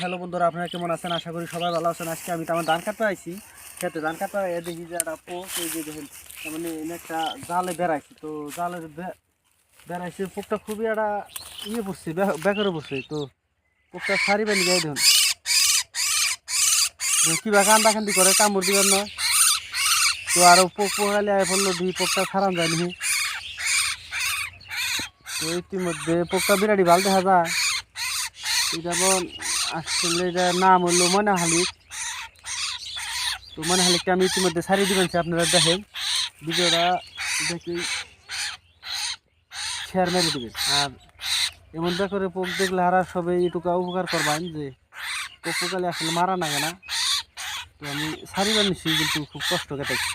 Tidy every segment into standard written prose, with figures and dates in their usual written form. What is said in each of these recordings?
Hello বন্ধুরা, আপনারা কেমন আছেন? আশা করি সবাই ভালো আছেন। আজকে আমি তো আমার ধান কাটতে আইছি খেতে। ধান কাটতে দেখি যে একটা পোক, এই যে দেখেন মানে এনে একটা জালে বেড়াইছি। তো জালে বেড়াইছে পোকটা খুবই একটা ইয়ে পড়ছে, বেকারে পড়ছে। তো পোকটা সারি পানি যাই দেখুন কিবা কান্দাকান্দি করে, কামড় দিবেন না। তো আরো পোক পোকালে আয় পড়লো, দুই পোকটা ছাড়ান যায়নি। তো ইতিমধ্যে পোকটা বিরাটি ভালো দেখা যায়। যেমন আসলে এটার নাম হলো ময়নাহালিক। তো ময়নাহালিকটা আমি ইতিমধ্যে ছাড়িয়ে দিবেন, আপনারা দেখেন ভিডিওটা দেখি শেয়ার মেরে দিবেন। আর এমন করে পোক দেখলে হারা সবাই এটুকু উপকার করবেন যে পোক পোকালে আসলে মারা না কেনা। তো আমি ছাড়িবার নিচ্ছি, কিন্তু খুব কষ্ট কাটাচ্ছি।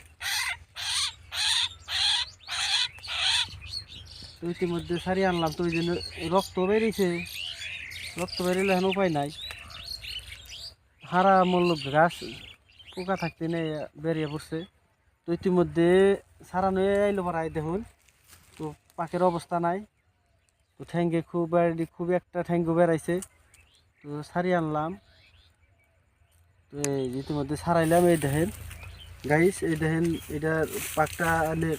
তো ইতিমধ্যে ছাড়িয়ে আনলাম। তো ওই জন্য রক্ত বেরিয়েছে, রক্ত বেরিয়ে এখন উপায় নাই। হারা মূল্য ঘাস পোকা থাকতে নেই, বেরিয়ে পড়ছে। তো ইতিমধ্যে সারানো আইলো পারাই দেখুন। তো পাখির অবস্থা নাই। তো ঠ্যাঙ্গে খুব একটা ঠ্যাঙ্গু বেড়াইছে। তো সারিয়ে আনলাম। তো এই ইতিমধ্যে সারাইলাম। এই দেখেন গাইস, এই দেখেন এটা পাকটা মানে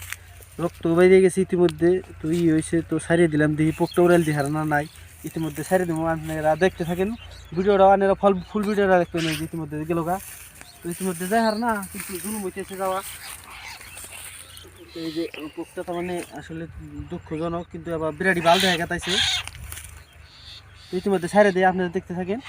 রক্ত বেরিয়ে গেছে ইতিমধ্যে। তো হয়েছে, তো সারিয়ে দিলাম। দেখি পোকটা উড়াল দিয়ে হারানো নাই। ইতিমধ্যে সারিয়ে দেবো, আপনারা দেখতে থাকেন ভিডিওটা। আপনারা ফুল ভিডিওটা দেখবেন। এই ইতিমধ্যে গেল গা। তো ইতিমধ্যে যাই হার না, কিন্তু জুলুম হইতেছে যাওয়া। এই যে পোকটা তো মানে আসলে দুঃখজনক, কিন্তু আবার বিরাটি ভালো দেখা গেছে। ইতিমধ্যে ছাড়ে দিয়ে আপনারা দেখতে থাকেন।